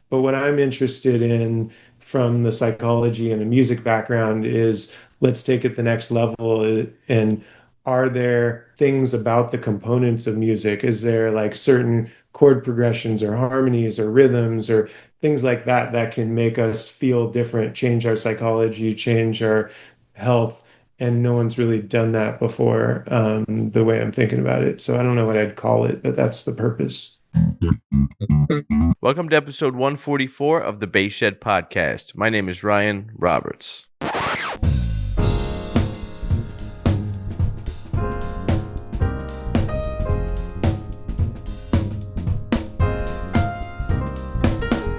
But what I'm interested in from the psychology and the music background is let's take it the next level. And are there things about the components of music? Is there like certain chord progressions or harmonies or rhythms or things like that that can make us feel different, change our psychology, change our health? And no one's really done that before, the way I'm thinking about it. So I don't know what I'd call it, but that's the purpose. Welcome to episode 144 of the Bass Shed Podcast. My name is Ryan Roberts.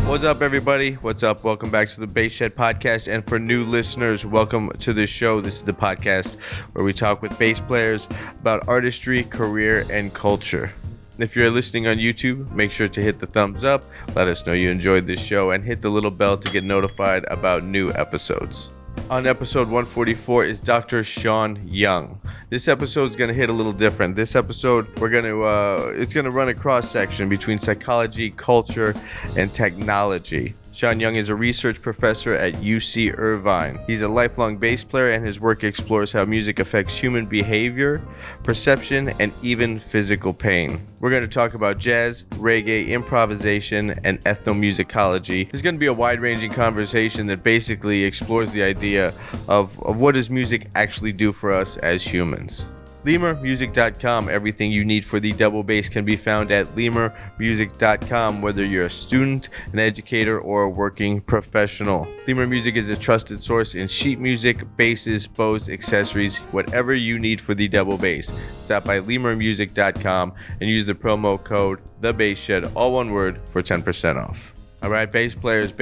What's up, everybody? What's up? Welcome back to the Bass Shed Podcast. And for new listeners, welcome to the show. This is the podcast where we talk with bass players about artistry, career, and culture. If you're listening on YouTube, make sure to hit the thumbs up, let us know you enjoyed this show, and hit the little bell to get notified about new episodes. On episode 144 is Dr. Sean Young. This episode is going to hit a little different. This episode, it's going to run a cross-section between psychology, culture, and technology. Sean Young is a research professor at UC Irvine. He's a lifelong bass player, and his work explores how music affects human behavior, perception, and even physical pain. We're going to talk about jazz, reggae, improvisation, and ethnomusicology. It's going to be a wide-ranging conversation that basically explores the idea of what does music actually do for us as humans. Lemurmusic.com. Everything you need for the double bass can be found at lemurmusic.com, whether you're a student, an educator, or a working professional. Lemur Music is a trusted source in sheet music, basses, bows, accessories, whatever you need for the double bass. Stop by lemurmusic.com and use the promo code TheBassShed, all one word, for 10% off. All right, bass players,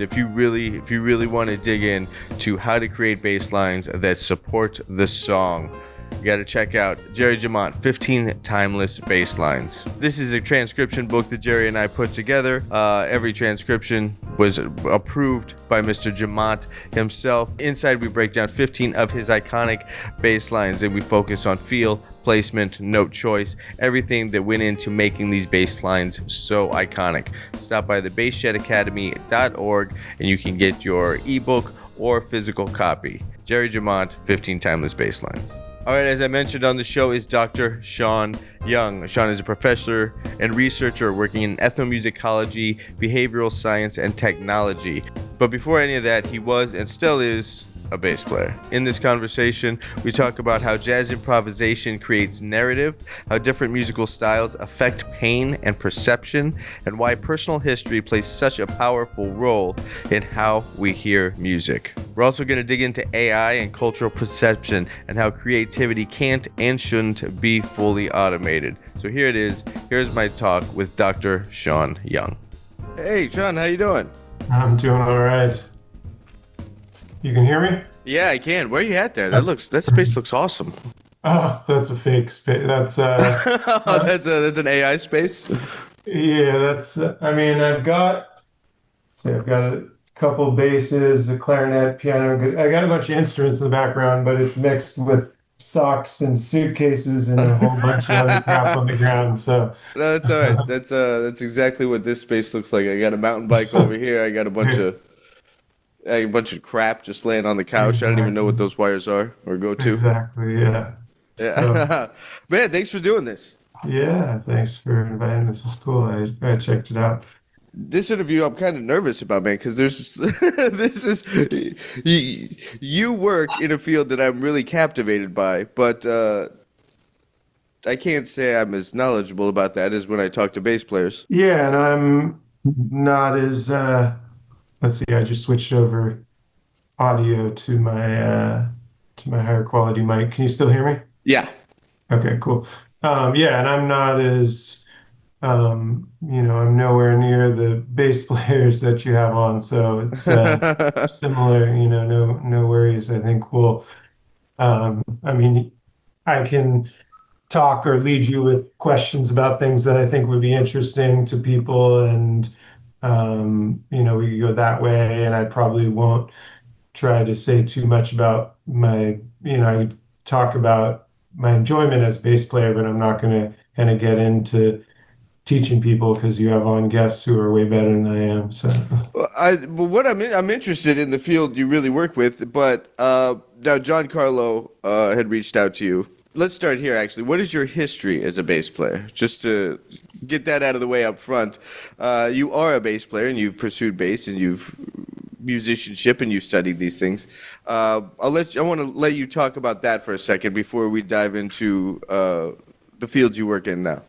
if you really want to dig in to how to create bass lines that support the song, you got to check out Jerry Jamont, 15 Timeless Bass Lines. This is a transcription book that Jerry and I put together. Every transcription was approved by Mr. Jamont himself. Inside, we break down 15 of his iconic bass lines, and we focus on feel, placement, note choice, everything that went into making these bass lines so iconic. Stop by thebassshedacademy.org and you can get your ebook or physical copy. Jerry Jamont, 15 Timeless Bass Lines. All right, as I mentioned on the show is Dr. Sean Young. Sean is a professor and researcher working in ethnomusicology, behavioral science, and technology. But before any of that, he was and still is a bass player. In this conversation, we talk about how jazz improvisation creates narrative, how different musical styles affect pain and perception, and why personal history plays such a powerful role in how we hear music. We're also going to dig into AI and cultural perception and how creativity can't and shouldn't be fully automated. So here it is. Here's my talk with Dr. Sean Young. Hey, Sean, how you doing? I'm doing all right. You can hear me? Yeah, I can. Where are you at there? That space looks awesome. Oh, that's a fake space. That's that's an AI space. yeah, I've got a couple basses, a clarinet, piano. I got a bunch of instruments in the background, but it's mixed with socks and suitcases and a whole bunch of other crap on the ground. So No, that's all right. That's exactly what this space looks like. I got a mountain bike over here. I got a bunch of crap just laying on the couch. Exactly. I don't even know what those wires are or go to. Exactly, yeah. Yeah. So, Man, thanks for doing this. yeah, thanks for inviting me. This is cool. I checked it out. This interview I'm kind of nervous about, man, because you work in a field that I'm really captivated by, but I can't say I'm as knowledgeable about that as when I talk to bass players. Yeah, and I'm not as let's see, I just switched over audio to my higher quality mic. Can you still hear me? Yeah. Okay, cool. Yeah, and I'm not as I'm nowhere near the bass players that you have on, so it's similar, no worries. I think I can talk or lead you with questions about things that I think would be interesting to people, and we could go that way, and I probably won't try to say too much about I talk about my enjoyment as a bass player, but I'm not going to kind of get into teaching people because you have on guests who are way better than I am. So Well, what I'm interested in the field you really work with, but now John Carlo had reached out to you. Let's start here, actually. What is your history as a bass player? Just to get that out of the way up front. You are a bass player, and you've pursued bass, and you've musicianship, and you've studied these things. I want to let you talk about that for a second before we dive into the fields you work in now.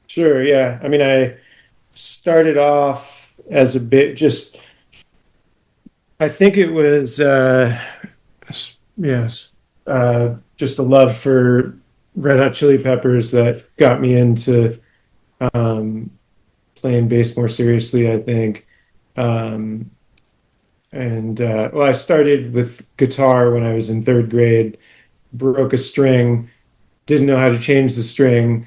sure, yeah. I mean, I started off as a bit just. I think it was yes, just a love for Red Hot Chili Peppers that got me into um, playing bass more seriously, I think. Um, and well, I started with guitar when I was in third grade, broke a string, didn't know how to change the string.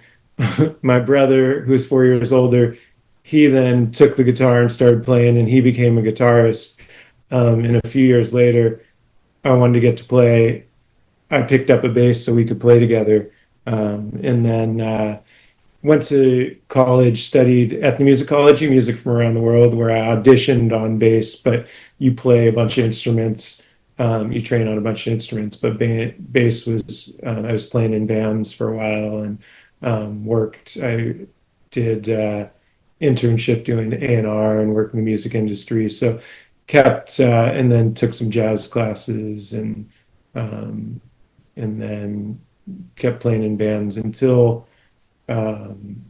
My brother, who's 4 years older, he then took the guitar and started playing, and he became a guitarist. And a few years later, I wanted to get to play. I picked up a bass so we could play together. And then went to college, studied ethnomusicology, music from around the world, where I auditioned on bass, but you play a bunch of instruments. You train on a bunch of instruments, but bass was, I was playing in bands for a while and worked. I did internship doing A&R and worked in the music industry. So kept, and then took some jazz classes um, and then kept playing in bands um,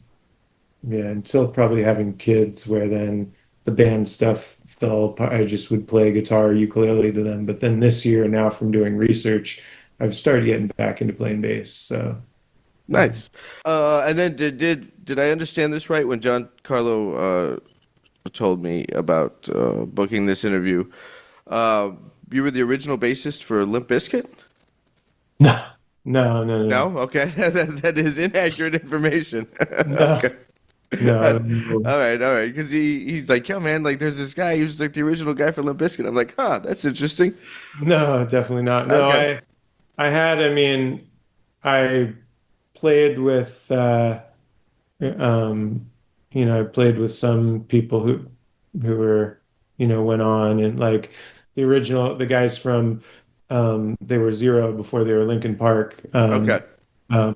yeah, until probably having kids, where then the band stuff fell apart. I just would play guitar, or ukulele to them. But then this year, now from doing research, I've started getting back into playing bass. So, yeah. Nice. And then did I understand this right when John Carlo told me about booking this interview? Uh, you were the original bassist for Limp Bizkit? No, no, no, no, No? Okay. That is inaccurate information. no, Okay. no, no, All right, all right. Because he's like, yo, man, like, there's this guy. He was like the original guy for Limp Bizkit. I'm like, huh, that's interesting. no, definitely not. No, Okay. I had, I mean, I played with, um, I played with some people who were, went on and like the guys from, they were Zero before they were Linkin Park. Okay.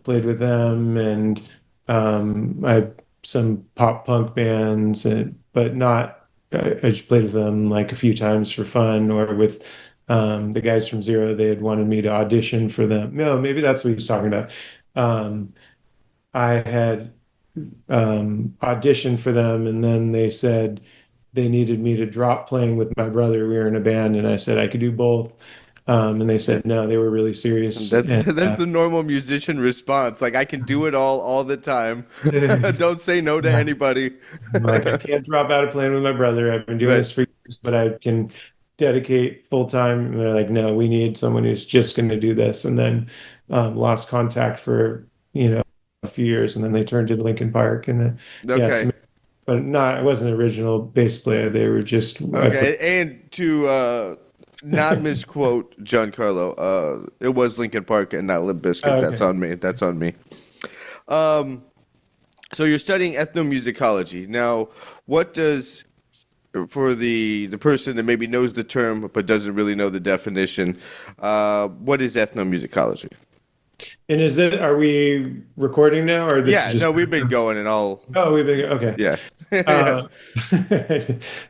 Played with them and I had some pop punk bands, but not. I just played with them like a few times for fun, or with the guys from Zero. They had wanted me to audition for them. No, maybe that's what he's talking about. Um, I had auditioned for them, and then they said they needed me to drop playing with my brother. We were in a band, and I said I could do both. And they said no, they were really And serious. that's And that's the normal musician response. Like, I can do it all the time. Don't say no to yeah, anybody. like I can't drop out of playing with my brother. I've been doing Right. this for years, but I can dedicate full time. And they're like, no, we need someone who's just going to do this. And then lost contact for a few years, and then they turned to Linkin Park, and then yeah, Okay. so, but not I wasn't an original bass player. They were just I put. Okay. And to not misquote Giancarlo, it was Lincoln Park and not Limp Bizkit. That's Okay. on me. That's on me. Um, so you're studying ethnomusicology. Now, what does for the person that maybe knows the term but doesn't really know the definition, what is ethnomusicology? And are we recording now, or this is Yeah, just? no, we've been going and all. Oh, we've been okay. Yeah, yeah, Uh,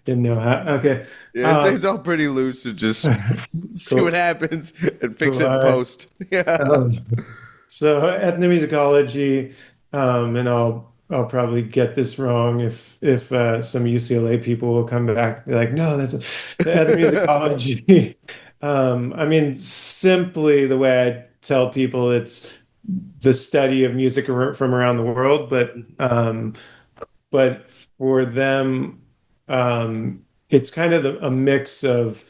didn't know how. Okay. yeah. Um, It's all pretty loose to just see what cool. happens and fix Cool. it in All right. post. Yeah. So ethnomusicology, and I'll probably get this wrong if some UCLA people will come back and be like, no, that's the ethnomusicology. I mean, simply the way I tell people, it's the study of music from around the world, but for them, it's kind of a mix of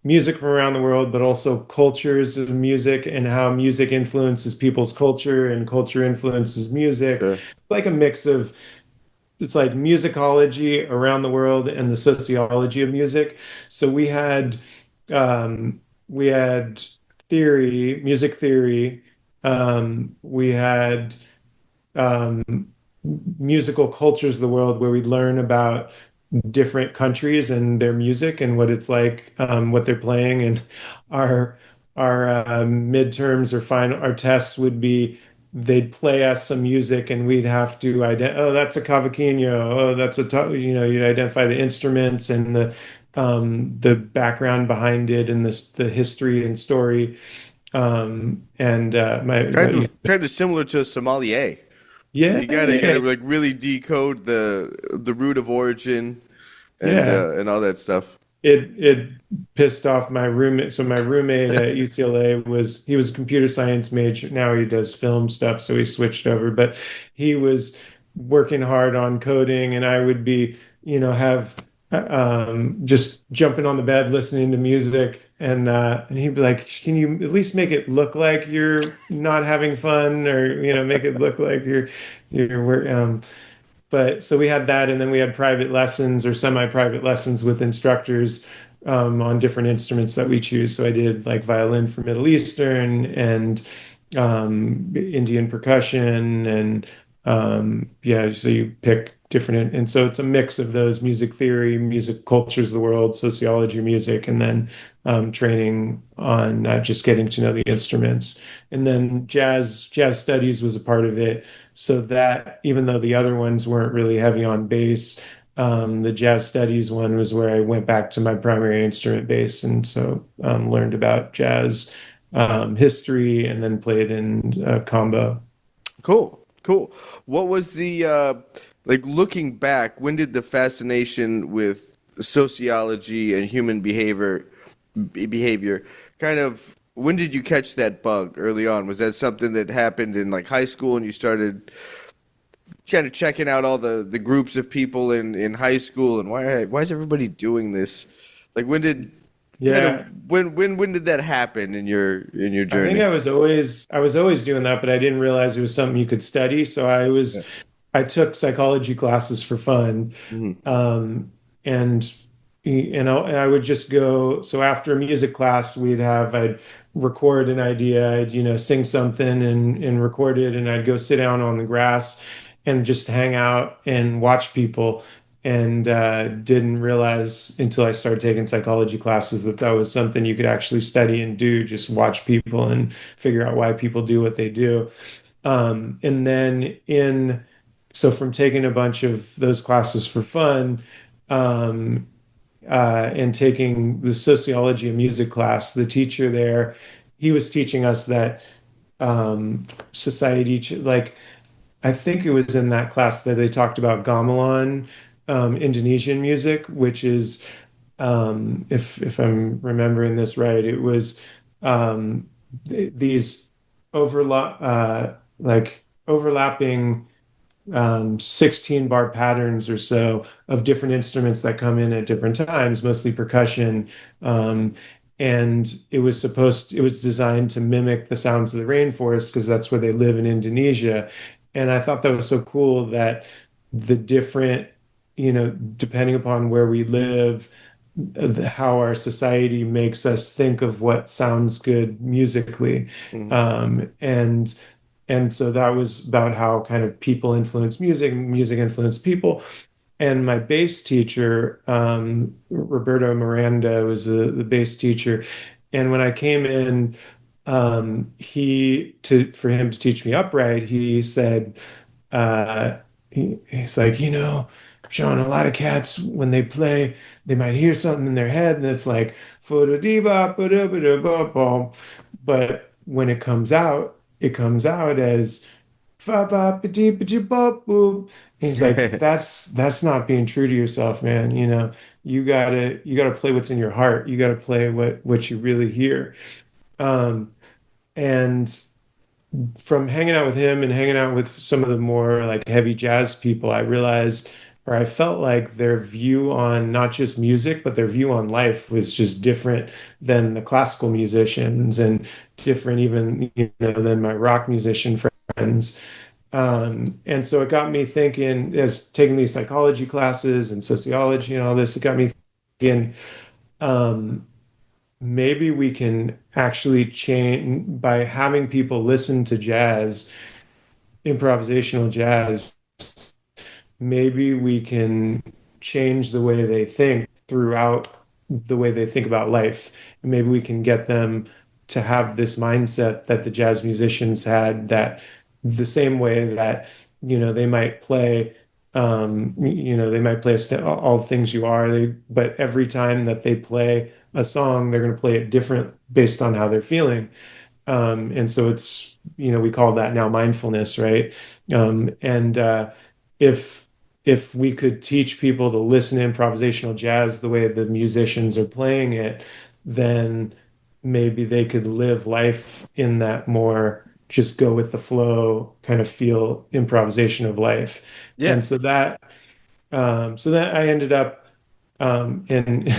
music from around the world, but also cultures of music and how music influences people's culture and culture influences music. Sure. Like a mix of it's like musicology around the world and the sociology of music. So um, we had music theory. We had um, musical cultures of the world where we learn about different countries and their music and what it's like, what they're playing, and our midterms or final our tests would be they'd play us some music and we'd have to identify, oh, that's a cavaquinho, oh, that's you'd identify the instruments and the background behind it and the history and story. And Kind of similar to sommelier. yeah, You gotta yeah, like really decode the root of origin yeah. and all that stuff. It pissed off my roommate. So my roommate at UCLA he was a computer science major. Now he does film stuff, so he switched over. But he was working hard on coding, and I would be, have just jumping on the bed listening to music, and he'd be like, "Can you at least make it look like you're not having fun, or make it look like you're but so we had that, and then we had private lessons or semi-private lessons with instructors on different instruments that we choose. So I did like violin for Middle Eastern and Indian percussion, and yeah, so you pick different, and so it's a mix of those: music theory, music cultures of the world, sociology, music, and then training on just getting to know the instruments. And then jazz studies was a part of it, so that even though the other ones weren't really heavy on bass, the jazz studies one was where I went back to my primary instrument bass, and so learned about jazz history and then played in combo. Cool, cool. What was the like looking back? When did the fascination with sociology and human behavior kind of? When did you catch that bug early on? Was that something that happened in like high school and you started kind of checking out all the groups of people in high school and why is everybody doing this? Like when did kind of Yeah, when did that happen in your I think journey? I was always doing that, but I didn't realize it was something you could study. So Yeah. I took psychology classes for fun, Mhm. um, and and I would just go. So after a music class, I'd record an idea, I'd sing something and record it, and I'd go sit down on the grass and just hang out and watch people. And didn't realize until I started taking psychology classes that that was something you could actually study and do, just watch people and figure out why people do what they do. And then so from taking a bunch of those classes for fun, um, and taking the sociology of music class, the teacher there, he was teaching us that society, like I think it was in that class that they talked about gamelan, Indonesian music, which is, if I'm remembering this right, it was these overlapping 16 bar patterns or so of different instruments that come in at different times, mostly percussion. Um, and it was designed to mimic the sounds of the rainforest because that's where they live in Indonesia. And I thought that was so cool that the different, depending upon where we live, how our society makes us think of what sounds good musically. Mhm. And so that was about how kind of people influence music, music influence people. And my bass teacher, Roberto Miranda, was the bass teacher. And when I came in, for him to teach me upright, he said, he's like, Sean, a lot of cats when they play, they might hear something in their head, and it's like, but when it comes out as fa ba ba dee ba dee ba boop. And he's like, that's not being true to yourself, man. You gotta play what's in your heart. You gotta play what you really hear. Um, and from hanging out with him and hanging out with some of the more like heavy jazz people, I realized, or I felt like their view on not just music, but their view on life was just different than the classical musicians and different even, than my rock musician friends. And so it got me thinking, as taking these psychology classes and sociology and all this, it got me thinking, um, maybe we can actually change by having people listen to jazz, improvisational jazz. maybe we can change the way they think throughout the way they think about life. And maybe we can get them to have this mindset that the jazz musicians had, that the same way that, they might play, they might play all things you are, but every time that they play a song, they're going to play it different based on how they're feeling. And so we call that now mindfulness, right? And if if we could teach people to listen to improvisational jazz the way the musicians are playing it, then maybe they could live life in that more just go with the flow kind of feel improvisation of life. Yeah. And so that I ended up in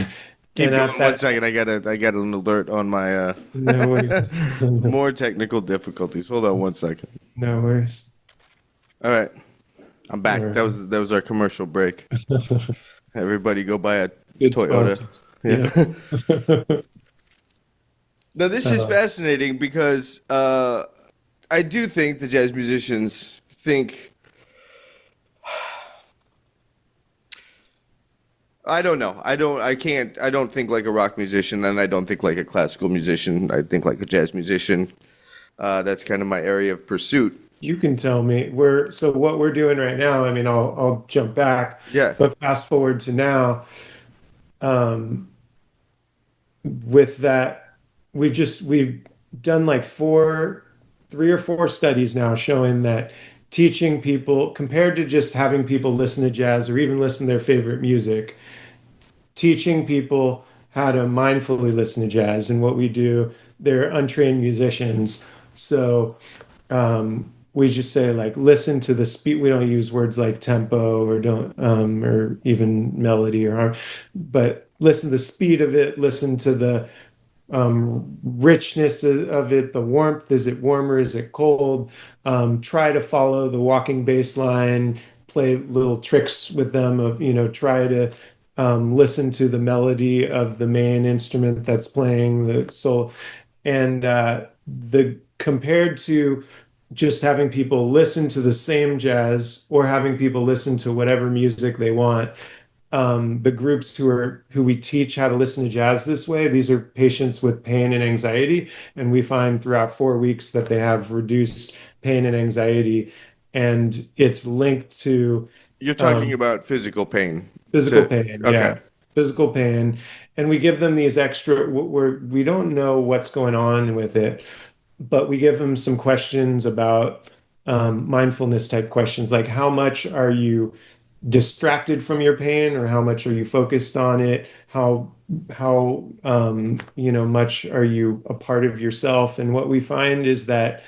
Keep and at going one that second. I got an alert on my no worries. more technical difficulties. Hold on one second. No worries. All right. I'm back. Or That was our commercial break. Everybody go buy a good Toyota. sponsor. Yeah. Yeah. Now this is Uh, fascinating because I do think the jazz musicians think. I don't know. I don't. I can't. I don't think like a rock musician, and I don't think like a classical musician. I think like a jazz musician. That's kind of my area of pursuit. you can tell me so what we're doing right now, I mean, I'll jump back, Yeah. but fast forward to now, um, with that, we've done like 3 or 4 studies now showing that teaching people compared to just having people listen to jazz or even listen to their favorite music, teaching people how to mindfully listen to jazz. And what we do, they're untrained musicians. So we just say like listen to the speed. We don't use words like tempo or don't or even melody but listen to the speed of it, listen to the richness of it, the warmth. Is it warmer? Is it cold? Try to follow the walking bass line, play little tricks with them of, try to listen to the melody of the main instrument that's playing the soul. And the compared to just having people listen to the same jazz or having people listen to whatever music they want, the groups who we teach how to listen to jazz this way, these are patients with pain and anxiety, and we find throughout 4 weeks that they have reduced pain and anxiety, and it's linked to You're talking um, about physical pain. physical To pain. okay. Yeah, physical pain, and we give them these extra. We don't know what's going on with it, but we give them some questions about mindfulness type questions, like how much are you distracted from your pain or how much are you focused on it, how much are you a part of yourself. And what we find is that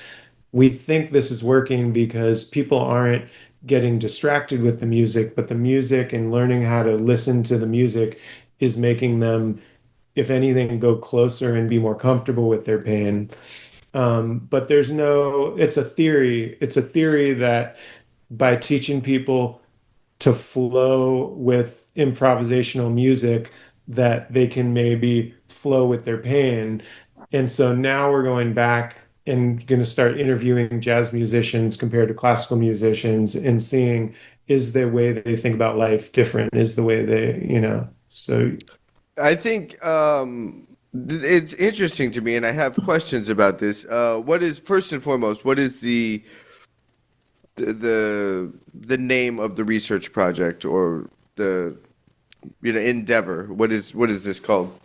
we think this is working because people aren't getting distracted with the music, but the music and learning how to listen to the music is making them, if anything, go closer and be more comfortable with their pain. But it's a theory that by teaching people to flow with improvisational music, that they can maybe flow with their pain. And so now we're going back and going to start interviewing jazz musicians compared to classical musicians and seeing, is the way they think about life different? Is the way so I think it's interesting to me, and I have questions about this. What is first and foremost? What is the name of the research project or the endeavor? What is this called?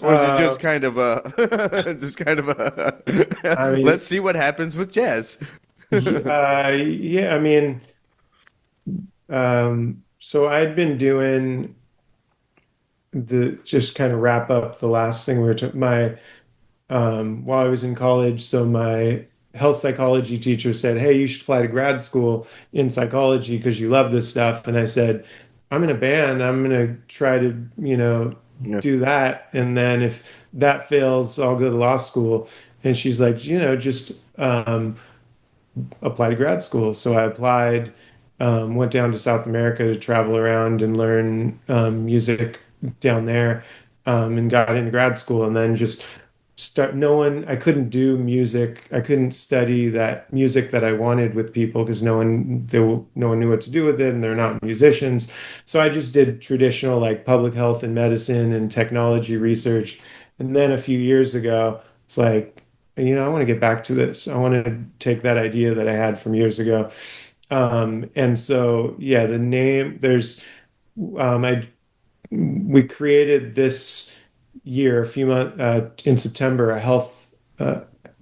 Or is it uh just kind of a just kind of a I let's mean see what happens with jazz? yeah, I mean so I'd been doing the just kind of wrap up the last thing we were my while I was in college. So my health psychology teacher said, "Hey, you should apply to grad school in psychology because you love this stuff." And I said, "I'm in a band. I'm going to try to, Yeah. do that. And then if that fails, I'll go to law school." And she's like, just apply to grad school. So I applied, went down to South America to travel around and learn music down there, and got into grad school. And then just start no one I couldn't do music. I couldn't study that music that I wanted with people because no one knew what to do with it and they're not musicians. So I just did traditional like public health and medicine and technology research. And then a few years ago, it's like, I want to get back to this. I want to take that idea that I had from years ago. And so yeah, the name there's I we created this year, a few months in September, a health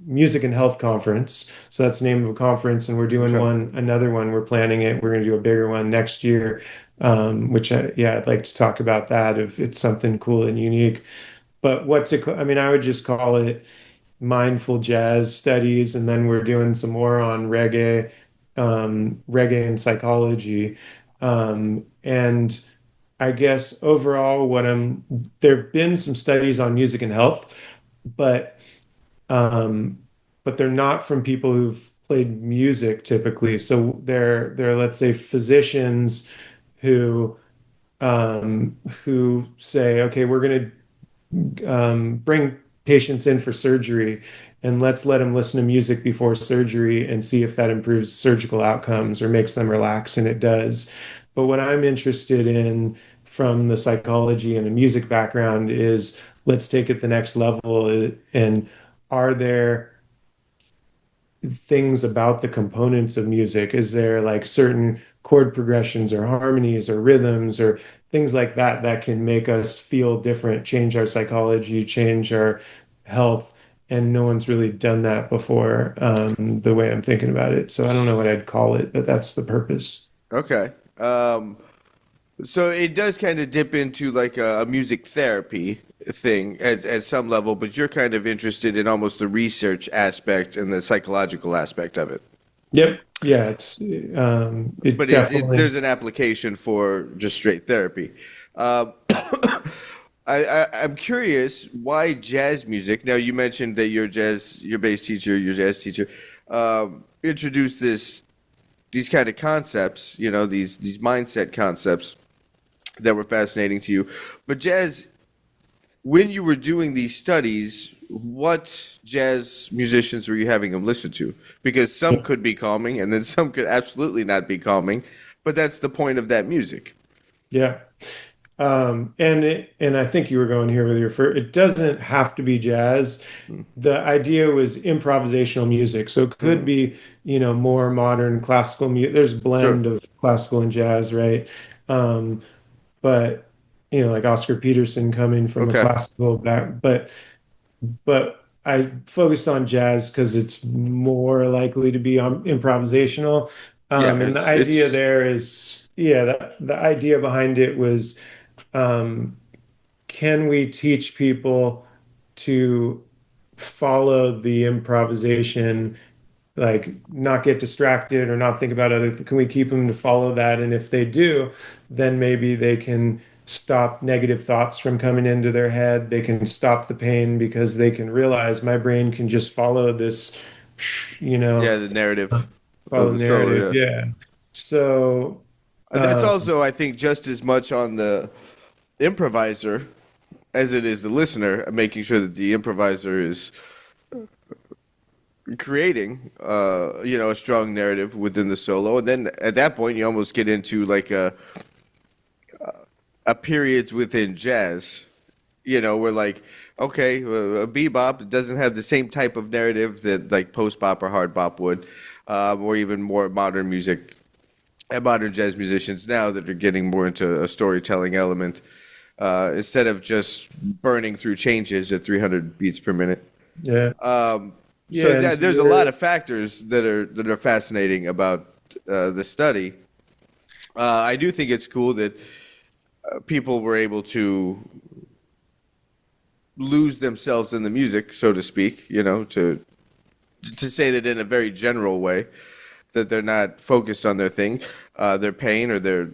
music and health conference. So that's the name of a conference, and we're doing Okay. another one. We're planning it. We're going to do a bigger one next year, yeah, I'd like to talk about that if it's something cool and unique. But I mean, I would just call it mindful jazz studies, and then we're doing some more on reggae and psychology. And I guess overall, there have been some studies on music and health, but um, they're not from people who've played music typically. So they're let's say physicians who who say, okay, we're going to bring patients in for surgery and let's let them listen to music before surgery and see if that improves surgical outcomes or makes them relax, and it does. But what I'm interested in from the psychology and the music background is let's take it the next level, and are there things about the components of music? Is there like certain chord progressions or harmonies or rhythms or things like that that can make us feel different, change our psychology, change our health? And no one's really done that before, the way I'm thinking about it. So I don't know what I'd call it, but that's the purpose. Okay. So it does kind of dip into like a music therapy thing at some level, but you're kind of interested in almost the research aspect and the psychological aspect of it. Yep. Yeah, it But definitely. there's an application for just straight therapy. Um, I'm curious why jazz music. Now you mentioned that your bass teacher, your jazz teacher, introduced these kind of concepts. You know, these mindset concepts that were fascinating to you. But jazz, when you were doing these studies, what jazz musicians were you having them listen to? Because some could be calming, and then some could absolutely not be calming. But that's the point of that music. Yeah. And I think you were going here with your first, it doesn't have to be jazz. The idea was improvisational music. So it could Mm-hmm. be, more modern classical music. There's a Sure. blend of classical and jazz, right? Um, but like Oscar Peterson coming from a Okay. classical back, but I focused on jazz because it's more likely to be improvisational. Yeah, And the it's idea it's there is, yeah, the idea behind it was, um, can we teach people to follow the improvisation, like not get distracted or not think about can we keep them to follow that? And if they do, then maybe they can stop negative thoughts from coming into their head. They can stop the pain because they can realize my brain can just follow this, you know, yeah, the narrative follow of the the solo. narrative. Yeah, Yeah. So, that's um, also I think just as much on the improviser as it is the listener, making sure that the improviser is creating, a strong narrative within the solo, and then at that point you almost get into like a periods within jazz, where like, okay, a bebop doesn't have the same type of narrative that like post bop or hard bop would, or even more modern music and modern jazz musicians now that are getting more into a storytelling element, instead of just burning through changes at 300 beats per minute. yeah. So Yeah. And yeah, to there's a lot your, of factors that are fascinating about the study. I do think it's cool that people were able to lose themselves in the music, so to speak. To say that in a very general way, that they're not focused on their thing, their pain or their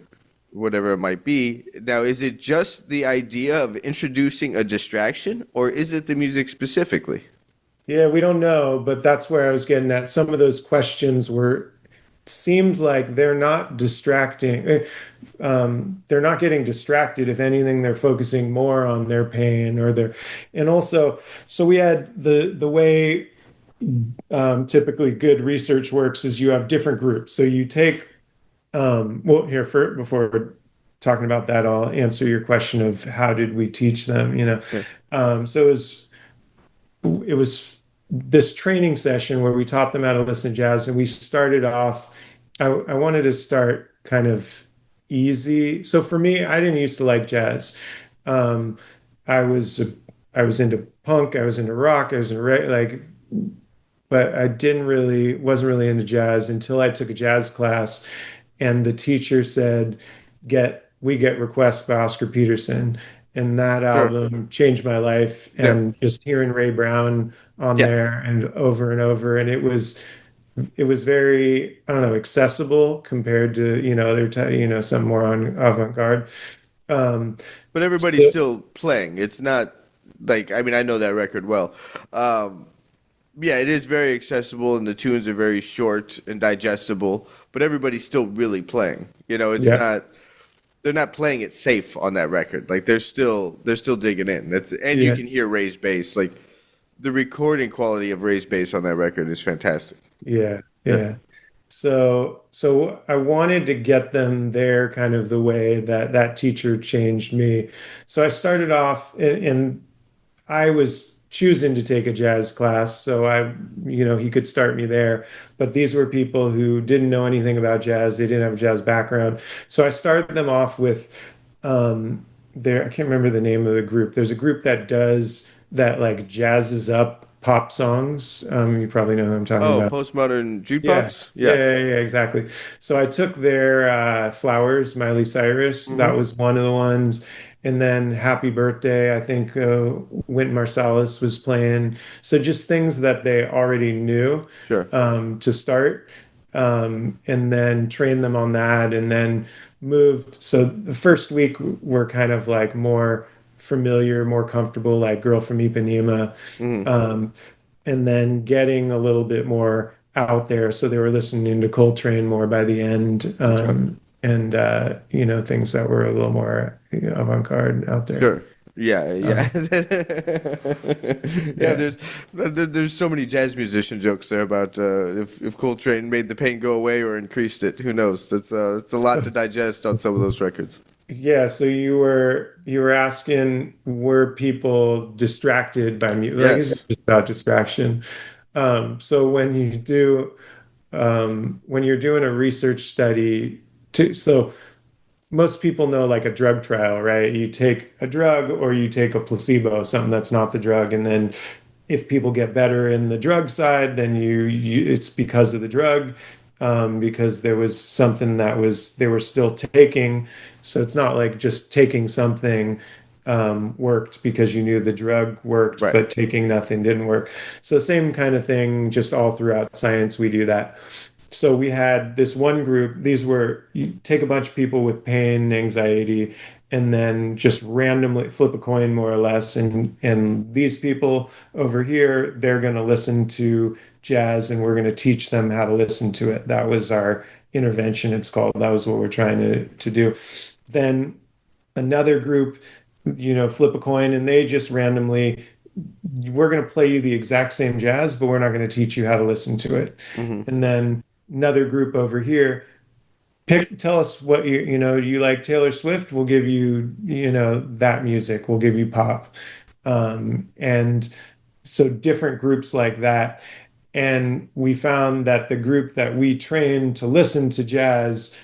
whatever it might be. Now, is it just the idea of introducing a distraction, or is it the music specifically? yeah, we don't know, but that's where I was getting at. Some of those questions were seems like they're not distracting. They're not getting distracted. If anything, they're focusing more on their pain or their, and also, so we had the way typically good research works is you have different groups. So you take, well, here for before talking about that, I'll answer your question of how did we teach them, Yeah. So it was this training session where we taught them how to listen to jazz, and we started off. I wanted to start kind of easy. So for me, I didn't used to like jazz. Um, I was I was into punk, I was into rock, I was into like, but I didn't really wasn't really into jazz until I took a jazz class, and the teacher said, "Get we get requests by Oscar Peterson." And that Sure. album changed my life. Yeah. And just hearing Ray Brown on Yeah. there and over, and it was very, I don't know, accessible compared to, some more on avant-garde. Um, But everybody's so, still playing. It's not like, I mean, I know that record well. Um, yeah, it is very accessible and the tunes are very short and digestible, but everybody's still really playing. It's yeah, not they're not playing it safe on that record. Like they're still digging in. And you yeah, can hear Ray's bass. Like the recording quality of Ray's bass on that record is fantastic. yeah, Yeah. yeah. So I wanted to get them there kind of the way that that teacher changed me. So I started off and I was choosing to take a jazz class, so he could start me there. But these were people who didn't know anything about jazz. They didn't have a jazz background. So I started them off with I can't remember the name of the group. There's a group that does that like jazzes up pop songs. You probably know who I'm talking Oh, about. postmodern Yeah, jukebox? yeah, Yeah. yeah, Yeah. exactly. So I took their Flowers, Miley Cyrus. That Mm-hmm. was one of the ones. And then Happy Birthday, I think Wynton Marsalis was playing. So just things that they already knew Sure. to start, and then train them on that, and then moved. So the first week were kind of like more familiar, more comfortable, like Girl from Ipanema. Mm-hmm. Um, and then getting a little bit more out there. So they were listening to Coltrane more by the end, Okay. and things that were a little more avant-garde out there. Sure. Yeah, yeah. Um, Yeah, yeah, there's so many jazz musician jokes there about if Coltrane made the pain go away or increased it. Who knows? That's a lot to digest on some of those records. yeah. So you were asking, were people distracted by music? Like, is it Yes. just about distraction? So when you're doing a research study, so most people know like a drug trial, right? You take a drug or you take a placebo, something that's not the drug, and then if people get better in the drug side, then it's because of the drug, because there was something that was they were still taking. So it's not like just taking something worked because you knew the drug worked, Right. but taking nothing didn't work. So same kind of thing, just all throughout science, we do that. So we had this one group, these were, you take a bunch of people with pain, anxiety, and then just randomly flip a coin more or less. And these people over here, they're going to listen to jazz and we're going to teach them how to listen to it. That was our intervention, it's called. That was what we're trying to do. Then another group, flip a coin and they just randomly, we're going to play you the exact same jazz, but we're not going to teach you how to listen to it. Hmm. And then another group over here, tell us what you like Taylor Swift, we'll give you, that music, we'll give you pop. And so different groups like that. And we found that the group that we trained to listen to jazz,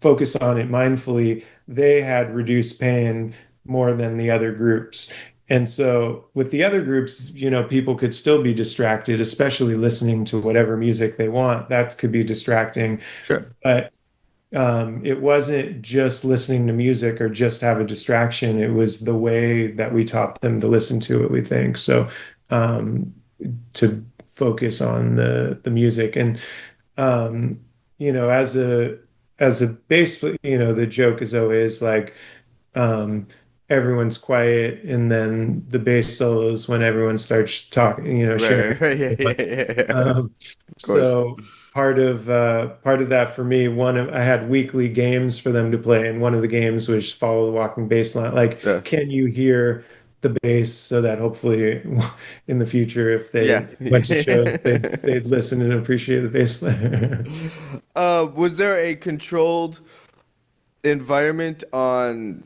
focus on it mindfully, they had reduced pain more than the other groups. And so with the other groups, people could still be distracted, especially listening to whatever music they want. That could be distracting. Sure. But it wasn't just listening to music or just have a distraction. It was the way that we taught them to listen to it, we think. So um, to focus on the music. And um, as a bass, the joke is always like, um, everyone's quiet, and then the bass solos when everyone starts talking, sharing. Right, right, yeah, yeah, yeah, yeah. Um, Of course. so part of that for me, I had weekly games for them to play, and one of the games was follow the walking bass line. Like, Yeah. can you hear the bass so that hopefully in the future, if Yeah. they went to shows, they'd listen and appreciate the bass player. Was there a controlled environment on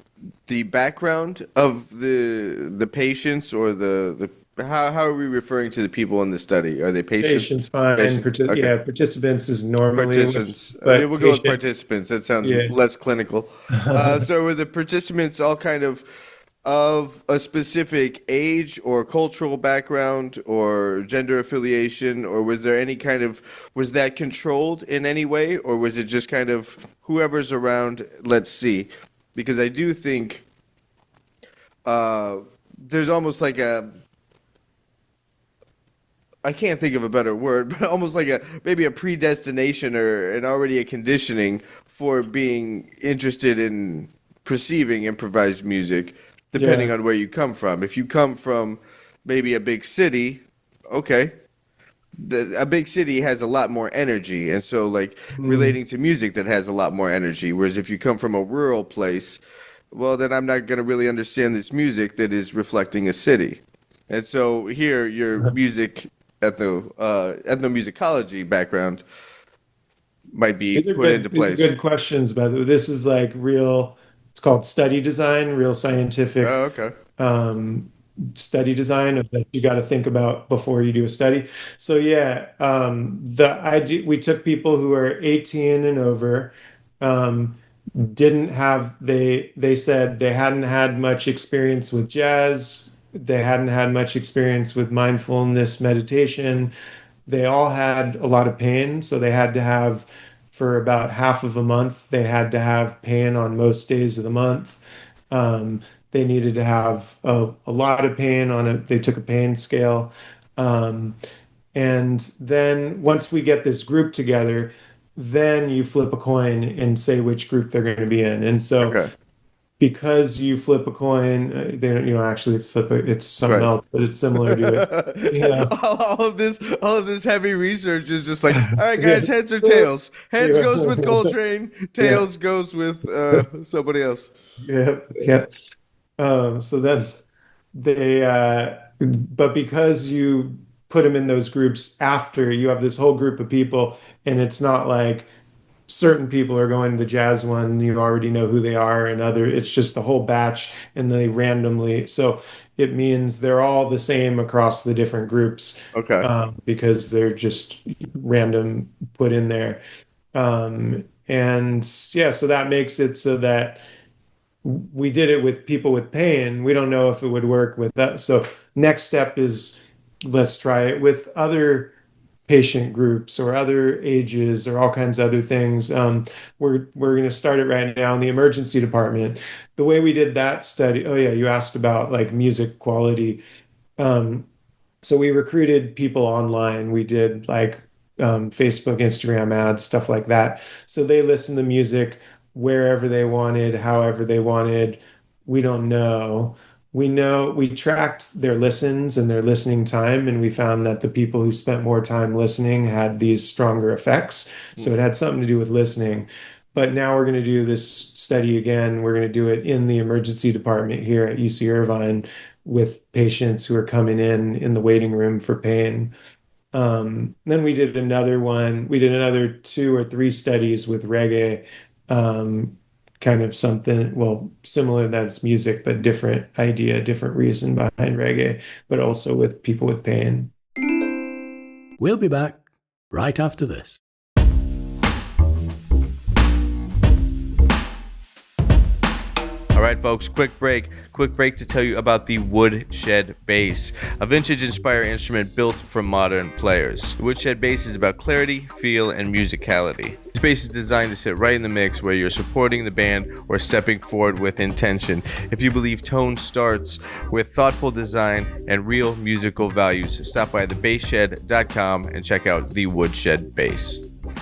the background of the patients, or the how are we referring to the people in the study? Are they patients? Patients fine. Patients. Okay. Yeah, participants is normally Participants. but We'll go with patient, participants. That sounds yeah. less clinical. So were the participants all kind of a specific age or cultural background or gender affiliation, or was there any kind of, was that controlled in any way, or was it just kind of whoever's around, let's see? Because I do think there's almost like a, I can't think of a better word, but almost like a maybe a predestination or an already a conditioning for being interested in perceiving improvised music, depending Yeah. on where you come from. If you come from maybe a big city, okay, a big city has a lot more energy, and so like Mm. relating to music that has a lot more energy. Whereas if you come from a rural place, well, then I'm not going to really understand this music that is reflecting a city. And so here, your music ethnomusicology background might be These are put into good. These are place. good questions, by the way. This is like real, it's called study design, real Oh, scientific okay. um, study design of that you got to think about before you do a study. So yeah, the idea we took people who are 18 and over, um, didn't have they said they hadn't had much experience with jazz, they hadn't had much experience with mindfulness meditation. They all had a lot of pain, so they had to have, for about half of a month, they had to have pain on most days of the month. Um, they needed to have a lot of pain on it. They took a pain scale. Um, and then once we get this group together, then you flip a coin and say which group they're going to be in. And so Okay. because you flip a coin, they don't, actually flip it, it's something Right. else, but it's similar to it. Yeah. All of this heavy research is just like, all right, Yeah. guys, heads or tails. Heads Yeah. goes with Coltrane. Yeah. Tails goes with somebody else. Yeah. Yeah. So then but because you put them in those groups after, you have this whole group of people, and it's not like certain people are going to the jazz one, you already know who they are, and it's just the whole batch, and they randomly. So it means they're all the same across the different groups, Okay. because they're just random put in there. And yeah, so that makes it so that we did it with people with pain. We don't know if it would work with that. So next step is let's try it with other patient groups or other ages or all kinds of other things. We're going to start it right now in the emergency department. The way we did that study. Oh yeah, you asked about like music quality. Um, so we recruited people online. We did like Facebook, Instagram ads, stuff like that. So they listened to music wherever they wanted, however they wanted. We don't know. We know we tracked their listens and their listening time, and we found that the people who spent more time listening had these stronger effects. So Hmm. it had something to do with listening. But now we're going to do this study again. We're going to do it in the emergency department here at UC Irvine with patients who are coming in the waiting room for pain. Then we did another one. We did another two or three studies with reggae, um, kind of something, well, similar that's music, but different idea, different reason behind reggae, but also with people with pain. We'll be back right after this. All right, folks, quick break. Quick break to tell you about the Woodshed bass, a vintage-inspired instrument built for modern players. The Woodshed bass is about clarity, feel, and musicality. This bass is designed to sit right in the mix where you're supporting the band or stepping forward with intention. If you believe tone starts with thoughtful design and real musical values, stop by thebassshed.com and check out the Woodshed bass.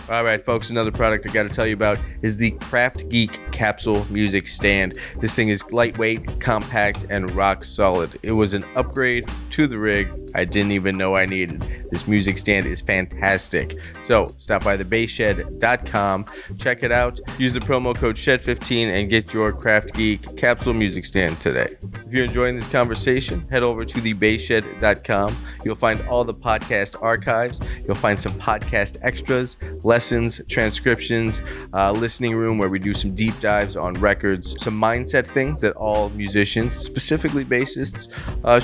All right, folks, another product I got to tell you about is the Craft Geek Capsule Music Stand. This thing is lightweight, compact, and rock solid. It was an upgrade to the rig I didn't even know I needed. This music stand is fantastic. So stop by thebasshed.com, check it out, use the promo code SHED15 and get your Craft Geek Capsule Music Stand today. If you're enjoying this conversation, head over to thebasshed.com. You'll find all the podcast archives. You'll find some podcast extras, lessons, transcriptions, listening room where we do some deep dives on records, some mindset things that all musicians, specifically bassists,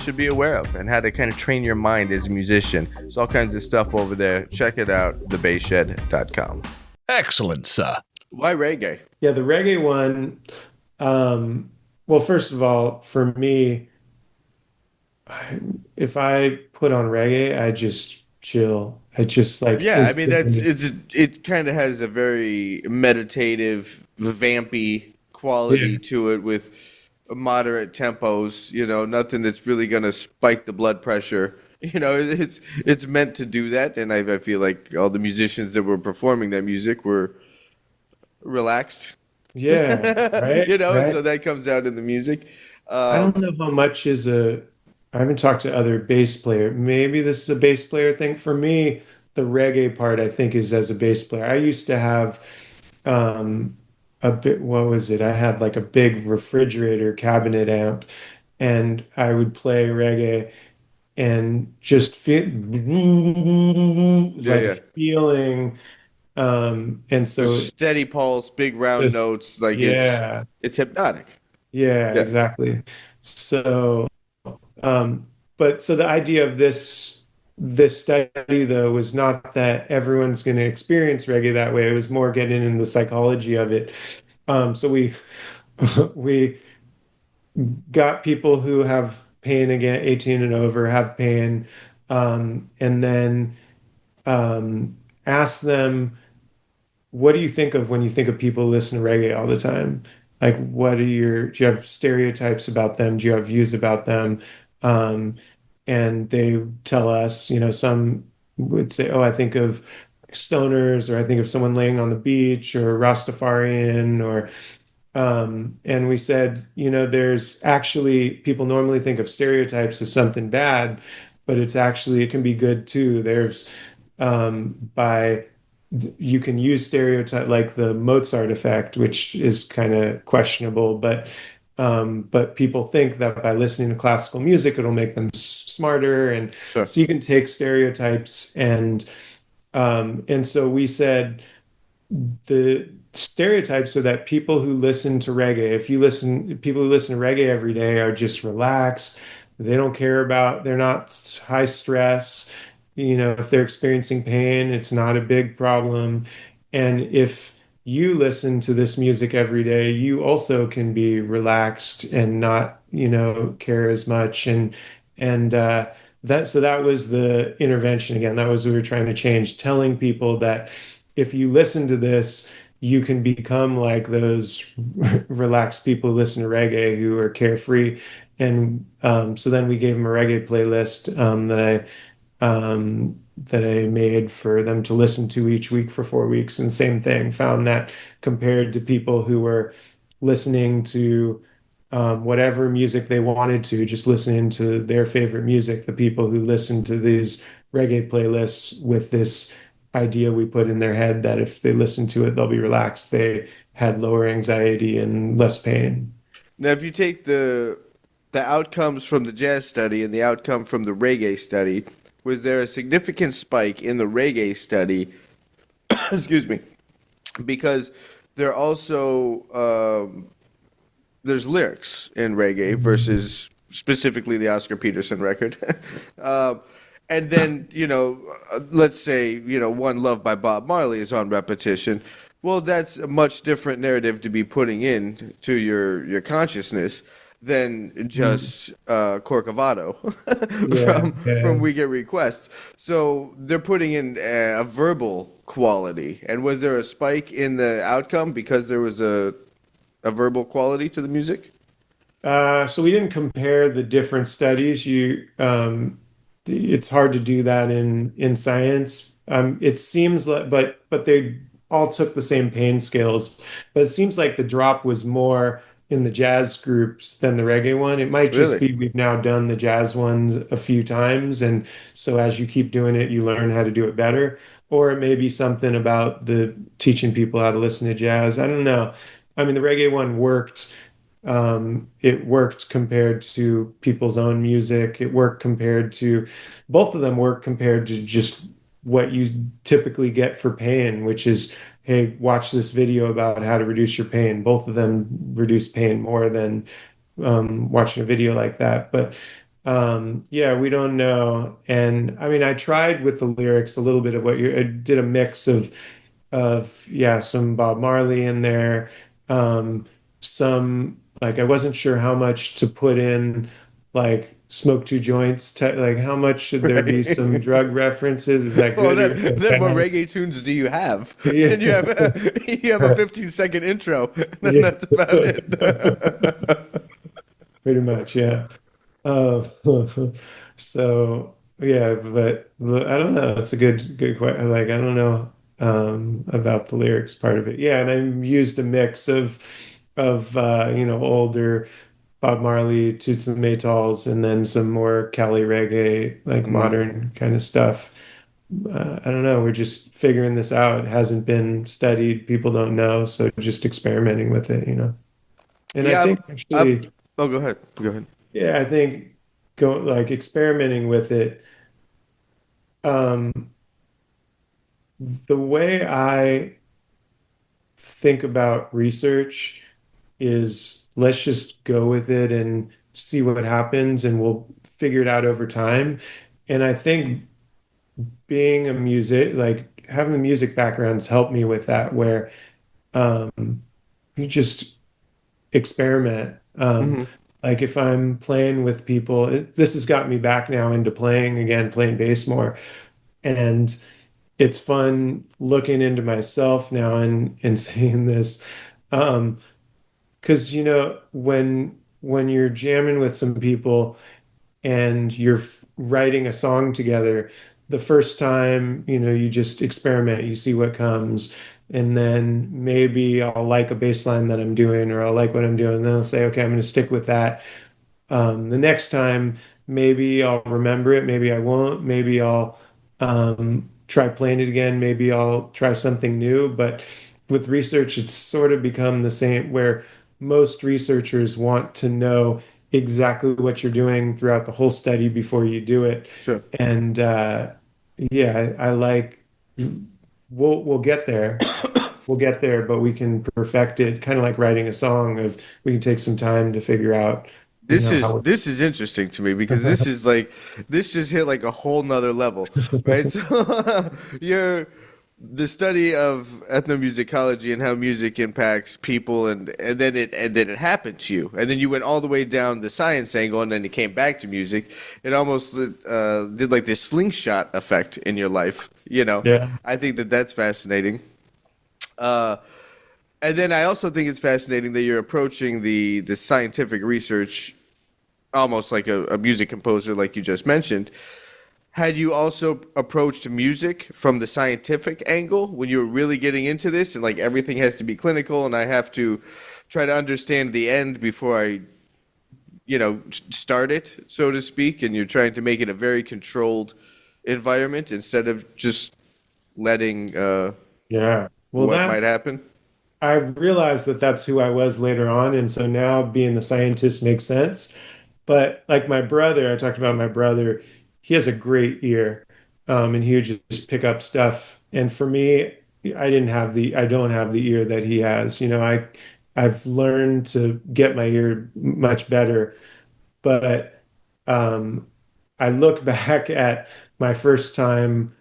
should be aware of, and how to kind of train your mind as a musician. There's all kinds of stuff over there. Check it out, thebasshed.com. Excellent, sir. Why reggae? Yeah, the reggae one. Well, first of all, for me, if I put on reggae, I just chill. I just like Yeah, I mean instantly. it kind of has a very meditative, vampy quality Yeah, to it with moderate tempos, nothing that's really going to spike the blood pressure. It's meant to do that, and I feel like all the musicians that were performing that music were relaxed. yeah, right, So right. that comes out in the music. I don't Um, know how much is a. I haven't talked to other bass player. Maybe this is a bass player thing. For me, the reggae part, I think, is as a bass player. I used to have a bit, what was it? I had like a big refrigerator cabinet amp, and I would play reggae and just feel yeah, like yeah. feeling and Just so steady pulse, big round just notes, like it's yeah, it's hypnotic. yeah, Yeah, exactly. So but so the idea of this study though was not that everyone's going to experience reggae that way. It was more getting in the psychology of it. So we we got people who have pain, again, 18 and over, have pain, and then ask them, what do you think of when you think of people who listen to reggae all the time? Like, do you have stereotypes about them? Do you have views about them? Um, and they tell us, some would say, oh, I think of stoners, or I think of someone laying on the beach, or Rastafarian, or and we said, there's actually, people normally think of stereotypes as something bad, but it can be good too. By you can use stereotype like the Mozart effect, which is kind of questionable, but people think that by listening to classical music, it'll make them smarter, and sure. so you can take stereotypes and so we said the stereotypes are that people who listen to reggae, people who listen to reggae every day are just relaxed. They're not high stress. If they're experiencing pain, it's not a big problem. And if you listen to this music every day, you also can be relaxed and not, care as much. And that was the intervention again. That was what we were trying to change, telling people that if you listen to this, you can become like those relaxed people who listen to reggae who are carefree. And so then we gave them a reggae playlist that I made for them to listen to each week for 4 weeks. And same thing, found that compared to people who were listening to whatever music they wanted to, just listening to their favorite music, the people who listen to these reggae playlists with this idea we put in their head that if they listen to it, they'll be relaxed. They had lower anxiety and less pain. Now, if you take the outcomes from the jazz study and the outcome from the reggae study, was there a significant spike in the reggae study? Excuse me, because there also there's lyrics in reggae versus specifically the Oscar Peterson record. um, and then, let's say, One Love by Bob Marley is on repetition. Well, that's a much different narrative to be putting in to your consciousness than Mm. just Corcovado Yeah, from yeah. We Get Requests. So they're putting in a verbal quality. And was there a spike in the outcome because there was a verbal quality to the music? So we didn't compare the different studies. it's hard to do that in science. It seems like, but they all took the same pain scales. But it seems like the drop was more in the jazz groups than the reggae one. It might just Really? be we've now done the jazz ones a few times, and so as you keep doing it, you learn how to do it better. Or it may be something about the teaching people how to listen to jazz. I don't know. I mean, the reggae one worked. It worked compared to people's own music. It worked compared to both of them work compared to just what you typically get for pain, which is, hey, watch this video about how to reduce your pain. Both of them reduce pain more than watching a video like that. But yeah, we don't know. And I mean, I tried with the lyrics a little bit of what you I did a mix of yeah, some Bob Marley in there, some like I wasn't sure how much to put in, like smoke two joints, like how much should there be some Right. drug references? Is that Well, good then, or is that then what bad? reggae tunes do you have? Yeah, And you have you have a 15-second intro, and then yeah, that's about it. pretty much, yeah. Uh, so yeah, but I don't know. It's a good question. Like I don't know about the lyrics part of it. Yeah, and I used a mix of older Bob Marley, Toots and Maytals, and then some more Cali reggae, like Mhm. modern kind of stuff. I don't know. We're just figuring this out. It hasn't been studied. People don't know, so just experimenting with it. And I Yeah, think I've, actually, oh, go ahead. Go ahead. yeah, I think go like experimenting with it. Um, the way I think about research is let's just go with it and see what happens, and we'll figure it out over time. And I think being a music, like having the music backgrounds helped me with that, where you just experiment. Hmm. Like if I'm playing with people, this has got me back now into playing again, playing bass more. And it's fun looking into myself now and saying this. Um, because when you're jamming with some people and you're writing a song together, the first time, you just experiment, you see what comes. And then maybe I'll like a bass line that I'm doing, or I'll like what I'm doing. And then I'll say, okay, I'm going to stick with that. The next time, maybe I'll remember it, maybe I won't, maybe I'll try playing it again, maybe I'll try something new. But with research, it's sort of become the same, where most researchers want to know exactly what you're doing throughout the whole study before you do it. Sure. And yeah, I like we'll get there. We'll get there, but we can perfect it, kind of like writing a song of we can take some time to figure out, This is how this is interesting to me because this is like this just hit like a whole nother level, right? So you're the study of ethnomusicology and how music impacts people and then it happened to you and then you went all the way down the science angle and then it came back to music. It almost did like this slingshot effect in your life, you know. Yeah. I think that that's fascinating. Uh, and then I also think it's fascinating that you're approaching the scientific research almost like a music composer, like you just mentioned. Had you also approached music from the scientific angle when you were really getting into this and like everything has to be clinical and I have to try to understand the end before I, start it, so to speak, and you're trying to make it a very controlled environment instead of just letting Yeah. Well, what that might happen? I realized that that's who I was later on. And so now being the scientist makes sense. But like my brother, I talked about my brother, he has a great ear. And he would just pick up stuff. And for me, I don't have the ear that he has. I've learned to get my ear much better. But um, I look back at my first time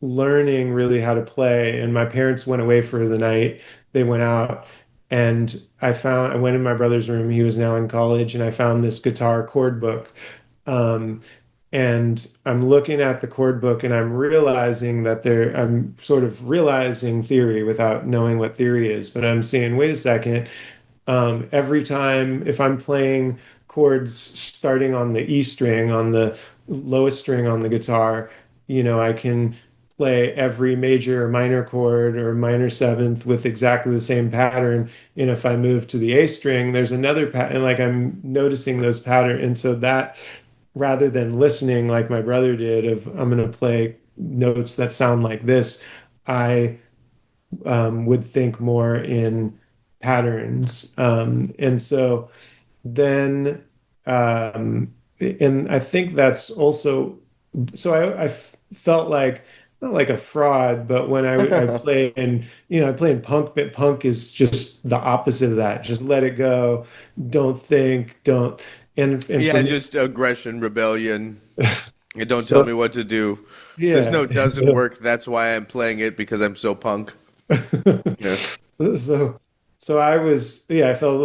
learning really how to play. And my parents went away for the night. They went out, and I went in my brother's room. He was now in college, and I found this guitar chord book. Um, and I'm looking at the chord book and I'm sort of realizing theory without knowing what theory is, but I'm saying, wait a second, every time if I'm playing chords starting on the E string on the lowest string on the guitar, I can play every major or minor chord or minor seventh with exactly the same pattern. And if I move to the A string, there's another pattern, like I'm noticing those patterns. And so that rather than listening like my brother did of I'm going to play notes that sound like this, I would think more in patterns. And so then, and I think that's also, so I felt like, not like a fraud, but when I play in, I play in punk, but punk is just the opposite of that. Just let it go. Don't think, don't. And for Yeah, me, just aggression, rebellion. And don't tell so me what to do. This yeah. note doesn't work. That's why I'm playing it because I'm so punk. Yeah. So, so I was, yeah, I felt a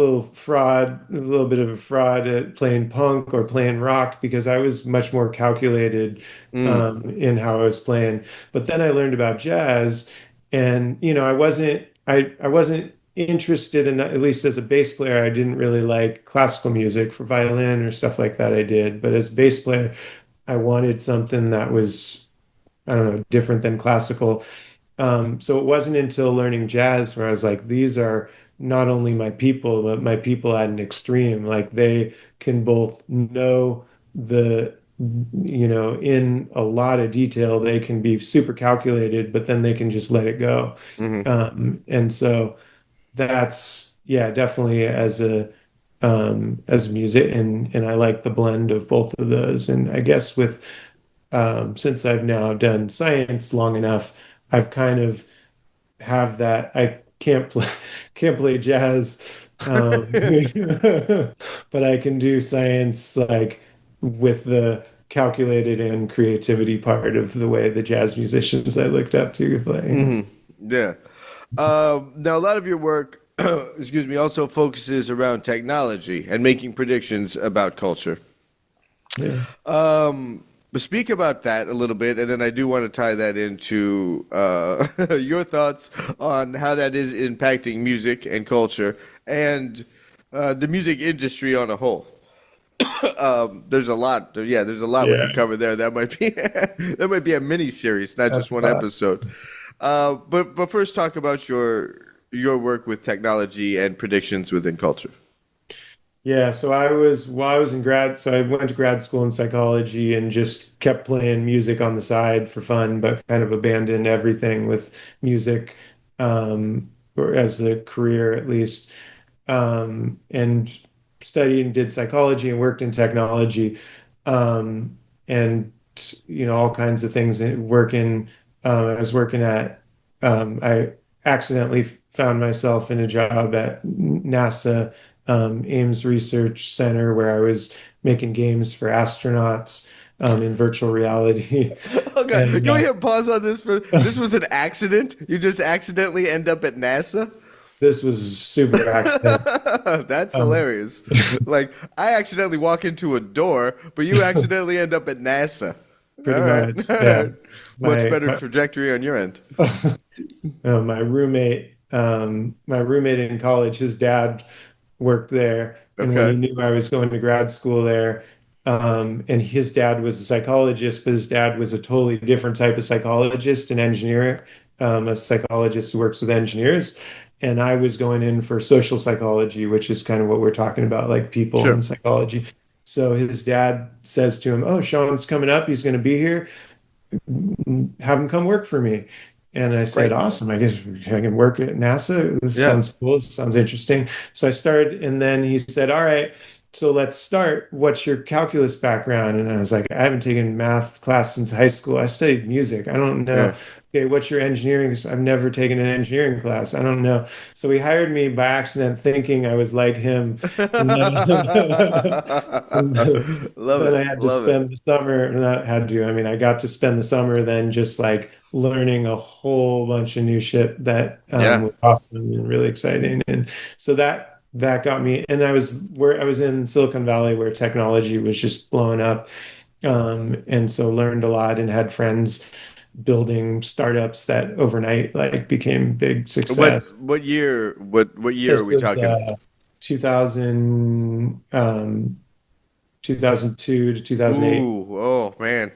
little bit of a fraud at playing punk or playing rock because I was much more calculated Mm, in how I was playing. But then I learned about jazz, and I wasn't interested in, at least as a bass player, I didn't really like classical music for violin or stuff like that. I did, but as a bass player, I wanted something that was, I don't know, different than classical. So it wasn't until learning jazz where I was like, these are not only my people, but my people at an extreme. Like they can both know in a lot of detail, they can be super calculated, but then they can just let it go. hmm And so that's, yeah, definitely as music, and I like the blend of both of those. And I guess with since I've now done science long enough, I've kind of have that. I can't play jazz, but I can do science like with the calculated and creativity part of the way the jazz musicians I looked up to play. hmm Yeah. Now, a lot of your work, excuse me, also focuses around technology and making predictions about culture. Yeah. But speak about that a little bit, and then I do want to tie that into your thoughts on how that is impacting music and culture and the music industry on a whole. There's a lot. Yeah, there's a lot we Yeah. could cover there. That might be that might be a mini series, not That's just one fun. episode. But first, talk about your work with technology and predictions within culture. Yeah, so while I was in so I went to grad school in psychology and just kept playing music on the side for fun, but kind of abandoned everything with music, or as a career at least, and studied and did psychology and worked in technology, and all kinds of things. I was working at, I accidentally found myself in a job at NASA, Ames Research Center, where I was making games for astronauts in virtual reality. Oh God, And can we hit pause on this? For this was an accident. You just accidentally end up at NASA. this was super accident. That's Um, hilarious. Like I accidentally walk into a door, but you accidentally end up at NASA. Pretty All right, much, all yeah. right. Much My better my trajectory on your end. my roommate in college, his dad worked there, and when he Okay, knew I was going to grad school there, and his dad was a psychologist, but his dad was a totally different type of psychologist and engineer, a psychologist who works with engineers, and I was going in for social psychology, which is kind of what we're talking about, like people sure. and psychology. So his dad says to him, "Oh, Sean's coming up. He's going to be here. Have him come work for me." And I said, Great. awesome. I guess I can work at NASA. This Yeah. sounds cool. This sounds interesting. So I started, and then he said, all right, so let's start. What's your calculus background? And I was like, I haven't taken math class since high school. I studied music. I don't know. Yeah. Okay, what's your engineering? I've never taken an engineering class. I don't know. So he hired me by accident, thinking I was like him. And then, and Love then it. I had to Love it. spend the summer, not had to, I mean, I got to spend the summer then just like learning a whole bunch of new shit that Yeah. was awesome and really exciting. And so that got me, and I was in Silicon Valley where technology was just blowing up. And so learned a lot and had friends building startups that overnight like became big success. What year? What year are This we was talking? 2000, 2002 to 2008. Ooh, oh man.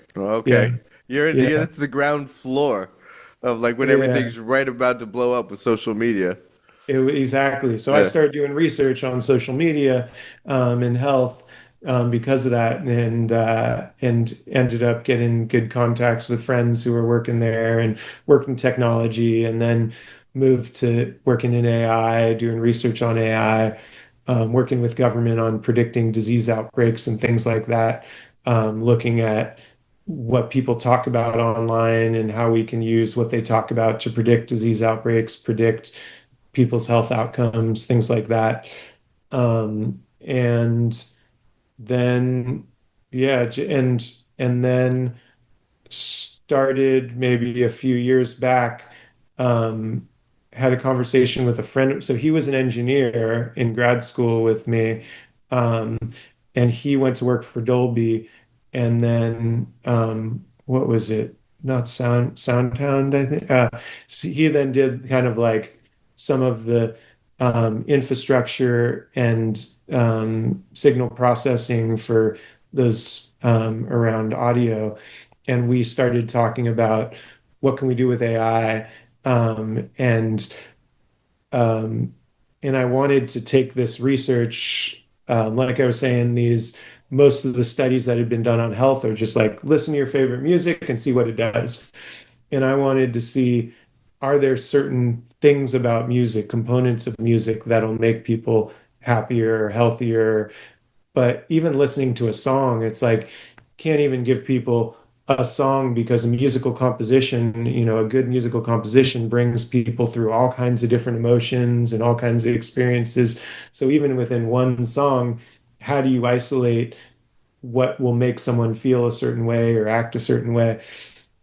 Yeah, Okay. You're yeah, that's the ground floor of like when yeah. everything's right about to blow up with social media. Exactly. So I Yeah. started doing research on social media and health because of that, and ended up getting good contacts with friends who were working there and working technology, and then moved to working in AI, doing research on AI, working with government on predicting disease outbreaks and things like that, looking at what people talk about online and how we can use what they talk about to predict disease outbreaks, predict people's health outcomes, things like that. And then, yeah, and then started maybe a few years back, um, had a conversation with a friend. So he was an engineer in grad school with me, um, and he went to work for Dolby, and then what was it? Not Soundhound, I think. So he then did kind of like some of the infrastructure and signal processing for those around audio, and we started talking about what can we do with AI, um, and um, and I wanted to take this research, like I was saying, these most of the studies that had been done on health are just like listen to your favorite music and see what it does. And I wanted to see, are there certain things about music, components of music that'll make people happier, healthier, but even listening to a song, it's like can't even give people a song because a musical composition, a good musical composition brings people through all kinds of different emotions and all kinds of experiences. So even within one song, how do you isolate what will make someone feel a certain way or act a certain way?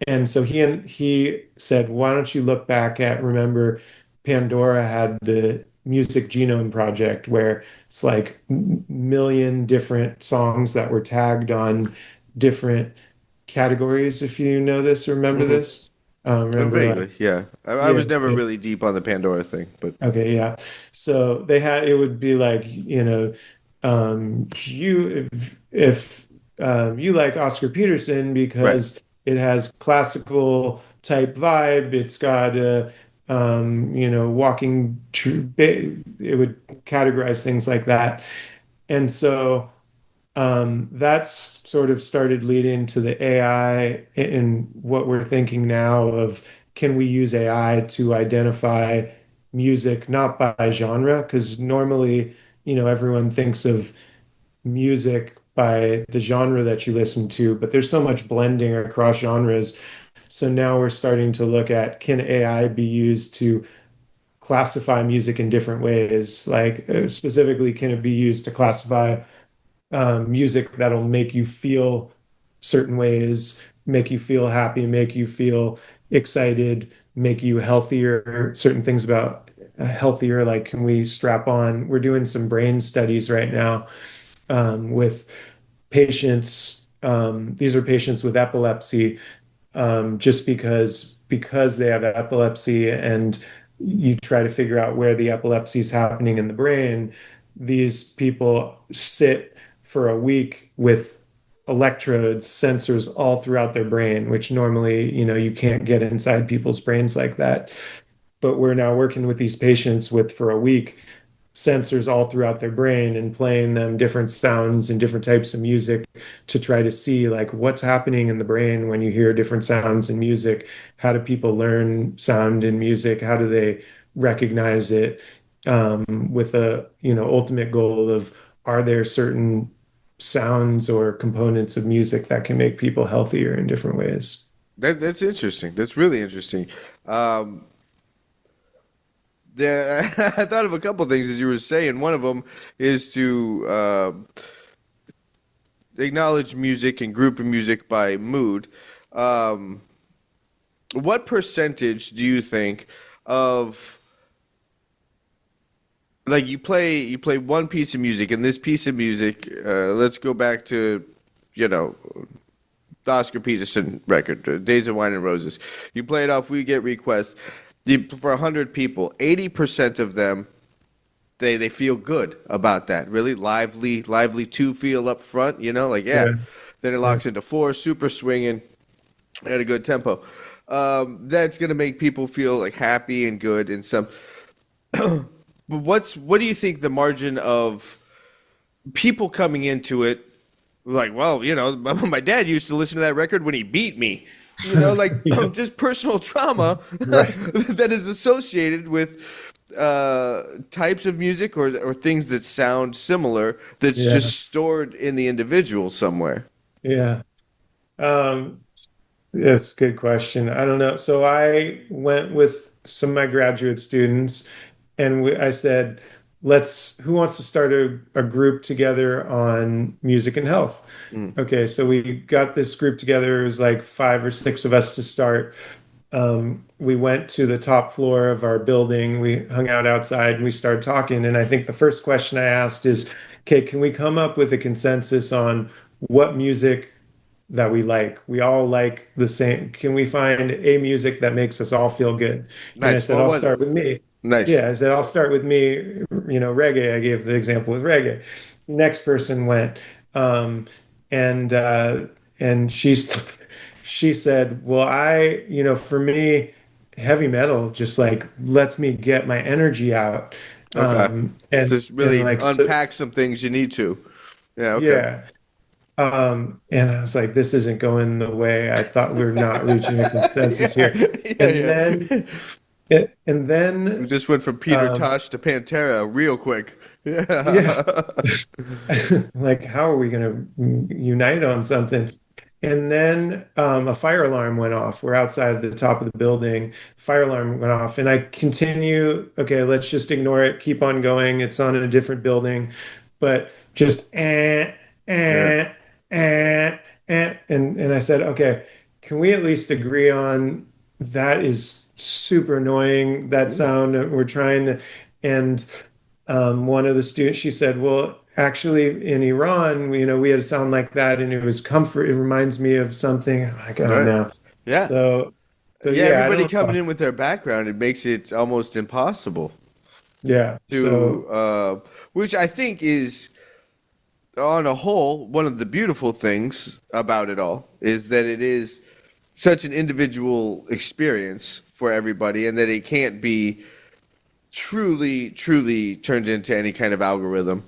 And so he said, why don't you look back at, remember, Pandora had the Music Genome Project where it's like million different songs that were tagged on different categories, if you know this or remember Hmm. this. Remember, like, Vaguely, yeah. I yeah, was never really deep on the Pandora thing, but okay, yeah. So they had it would be like, you if you like Oscar Peterson right. because it has classical type vibe, it's got a walking it would categorize things like that. And so that's sort of started leading to the AI and what we're thinking now of can we use AI to identify music not by genre? Because normally, everyone thinks of music by the genre that you listen to, but there's so much blending across genres. So now we're starting to look at can AI be used to classify music in different ways? Like specifically, can it be used to classify music that'll make you feel certain ways, make you feel happy, make you feel excited, make you healthier, certain things about healthier, like can we strap on? We're doing some brain studies right now with patients. These are patients with epilepsy, just because they have epilepsy and you try to figure out where the epilepsy is happening in the brain. These people sit for a week with electrodes, sensors all throughout their brain, which normally, you can't get inside people's brains like that. But we're now working with these patients with for a week sensors all throughout their brain and playing them different sounds and different types of music to try to see like what's happening in the brain when you hear different sounds in music. How do people learn sound in music? How do they recognize it? With a ultimate goal of, are there certain sounds or components of music that can make people healthier in different ways? That's interesting. That's really interesting. Um, yeah, I thought of a couple things as you were saying. One of them is to acknowledge music and group music by mood. Um, what percentage do you think of like you play one piece of music and this piece of music? Let's go back to you know the Oscar Peterson record, Days of Wine and Roses. You play it off. We get requests for 100 people. 80% of them they feel good about that. Really lively two feel up front. Like yeah. Yeah. Then it Yeah. locks into four, super swinging at a good tempo. That's gonna make people feel like happy and good and some. But what do you think the margin of people coming into it like, well, my dad used to listen to that record when he beat me. Like Yeah. just personal trauma Right. that is associated with types of music or things that sound similar that's Yeah. just stored in the individual somewhere. Yeah. Um, Yes, good question. I don't know. So I went with some of my graduate students and I said, who wants to start a group together on music and health? Mm, Okay, so we got this group together. It was like 5 or 6 of us to start. We went to the top floor of our building. We hung out outside and we started talking. And I think the first question I asked is, okay, can we come up with a consensus on what music that we like? We all like the same. Can we find a music that makes us all feel good? And I nice. said, What I'll was it? start with me. Nice. Yeah, I said, I'll start with me, reggae. I gave the example with reggae. Next person went. Um, and and she said, well, for me, heavy metal just like lets me get my energy out. Okay. Just And really like so, unpack some things you need to. Yeah. Okay. yeah. And I was like, this isn't going the way I thought. We're not reaching a consensus Yeah. here. And Yeah. then, Yeah. and We then, just went from Peter um, Tosh to Pantera real quick. yeah, Yeah. like, how are we going to unite on something? And then a fire alarm went off. We're outside the top of the building. Fire alarm went off, and I continue. Okay, let's just ignore it. Keep on going. It's on in a different building, but just Yeah. eh, eh, and I said, okay, can we at least agree on that is super annoying, that sound we're trying to, and one of the students, she said, well, actually in Iran, we had a sound like that and it was comfort. It reminds me of something. I'm like, oh Right. no. Yeah. So, so Yeah. yeah, I Everybody don't coming know. in with their background, it makes it almost impossible Yeah. to, So, which I think is, on a whole, one of the beautiful things about it all is that it is such an individual experience for everybody and that it can't be truly turned into any kind of algorithm.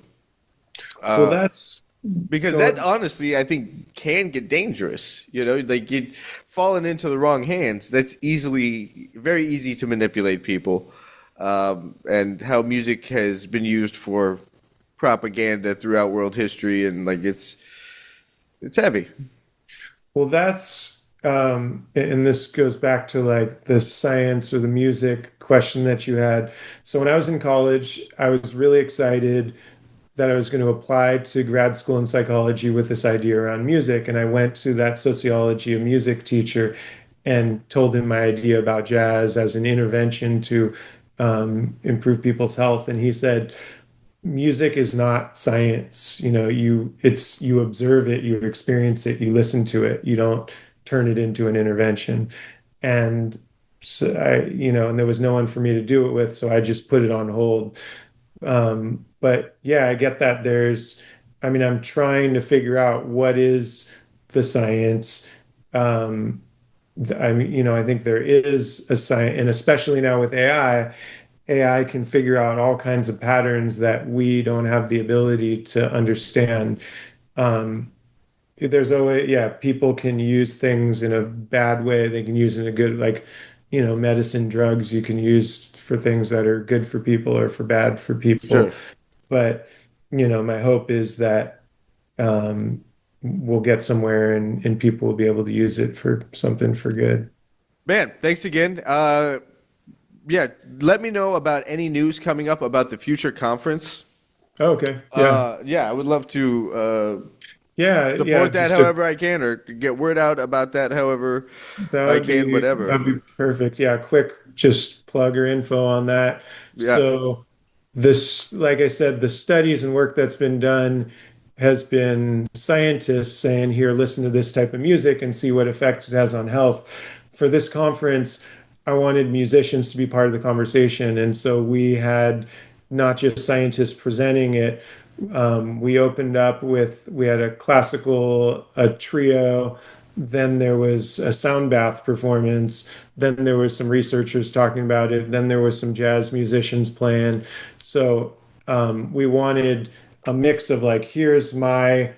well, Uh, that's because that going, honestly, I think, can get dangerous. Like you falling into the wrong hands. That's very easy to manipulate people, and how music has been used for propaganda throughout world history, and like it's heavy. well, and this goes back to like the science or the music question that you had. So when I was in college, I was really excited that I was going to apply to grad school in psychology with this idea around music. And I went to that sociology of music teacher and told him my idea about jazz as an intervention to improve people's health. And he said, music is not science. You observe it, you experience it, you listen to it. You don't turn it into an intervention. And so and there was no one for me to do it with, so I just put it on hold. But yeah, I get that I'm trying to figure out what is the science. I think there is a science, and especially now with AI can figure out all kinds of patterns that we don't have the ability to understand. Um, there's always, yeah, people can use things in a bad way. They can use it in a good, like, medicine, drugs you can use for things that are good for people or for bad for people. Sure. But, my hope is that we'll get somewhere and people will be able to use it for something for good. Man, thanks again. Yeah, let me know about any news coming up about the future conference. Oh, okay. Yeah. Yeah, I would love to Yeah. Yeah. support that Just a however I can, or get word out about that however That I would can, be whatever. that'd be perfect. Yeah, quick, just plug or info on that. Yeah, So like I said, the studies and work that's been done has been scientists saying, here, listen to this type of music and see what effect it has on health. For this conference, I wanted musicians to be part of the conversation. And so we had not just scientists presenting it. We opened up with, we had a trio, then there was a sound bath performance, then there was some researchers talking about it, then there was some jazz musicians playing. So we wanted a mix of like, here's my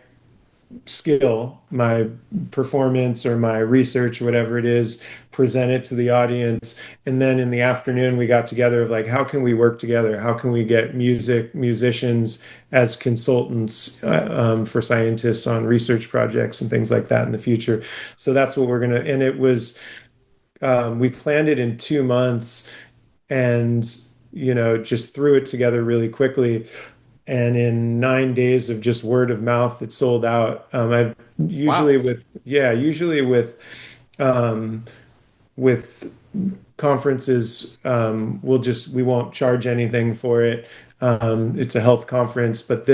skill, my performance or my research, whatever it is, present it to the audience. And then in the afternoon, we got together of like, how can we work together? How can we get musicians as consultants for scientists on research projects and things like that in the future? So that's what we're going to, and it was, we planned it in 2 months and, just threw it together really quickly, and in 9 days of just word of mouth, it sold out. I've Wow. usually um, with conferences, we won't charge anything for it. It's a health conference, but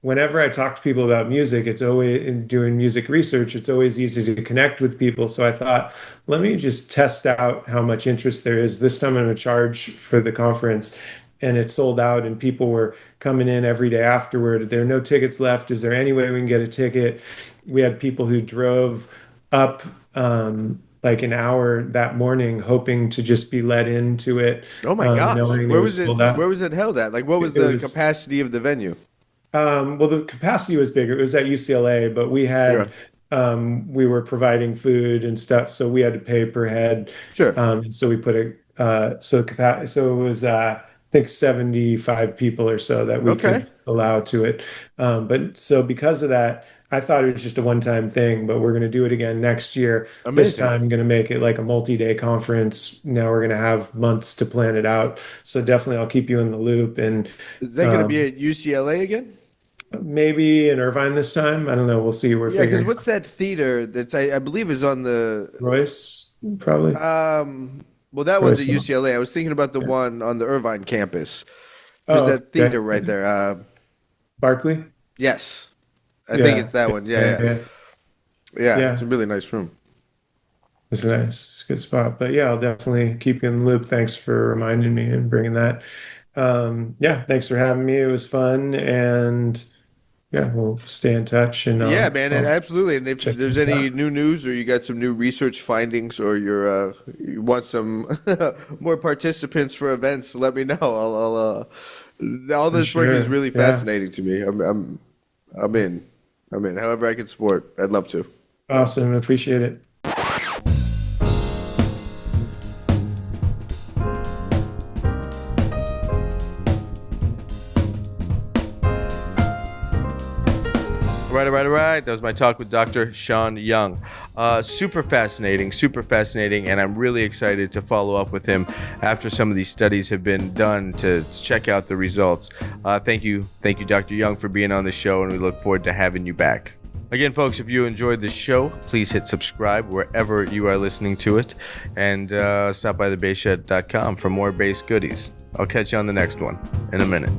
whenever I talk to people about music, it's always in doing music research, it's always easy to connect with people. So I thought, let me just test out how much interest there is. This time I'm going to charge for the conference. And it sold out, and people were coming in every day afterward. There are no tickets left. Is there any way we can get a ticket? We had people who drove up like an hour that morning, hoping to just be let into it, Oh my gosh. knowing it was sold Where out. was it held at? Like what was It the was capacity of the venue? well, the capacity was bigger. It was at UCLA, but Yeah. we were providing food and stuff, so we had to pay per head. Sure. And so we put so it was I think 75 people or so that we Okay. could allow to it. But so because of that, I thought it was just a one-time thing, but we're going to do it again next year. This Amazing. time, I'm going to make it like a multi-day conference. Now we're going to have months to plan it out. So definitely, I'll keep you in the loop. And Is that going to be um, at UCLA again? maybe in Irvine this time. I don't know. We'll see. We're Yeah, because figuring what's out. that theater that's I believe is on the Royce, probably. well that one's at Royce. UCLA. I was thinking about the Yeah. one on the Irvine campus. There's Oh, that okay. theater right there. Barkley? Yes. I think Yeah. it's that one. Yeah. Yeah, yeah. Yeah. Yeah, it's a Yeah. really nice room. It's nice. It's a good spot. But yeah, I'll definitely keep you in the loop. Thanks for reminding me and bringing that. Yeah, thanks for having me. It was fun. And yeah, we'll stay in touch and Yeah, man, and I'll absolutely. And if check there's things any out. new news or you got some new research findings or you want some more participants for events, let me know. All For this work is sure. really Yeah. fascinating to me. I'm in. I'm in. However I can support, I'd love to. Awesome. Appreciate it. All right. That was my talk with Dr. Sean Young. Super fascinating, and I'm really excited to follow up with him after some of these studies have been done to check out the results. Thank you, Dr. Young, for being on the show, and we look forward to having you back. Again, folks, if you enjoyed the show, please hit subscribe wherever you are listening to it, and stop by thebasshed.com for more bass goodies. I'll catch you on the next one in a minute.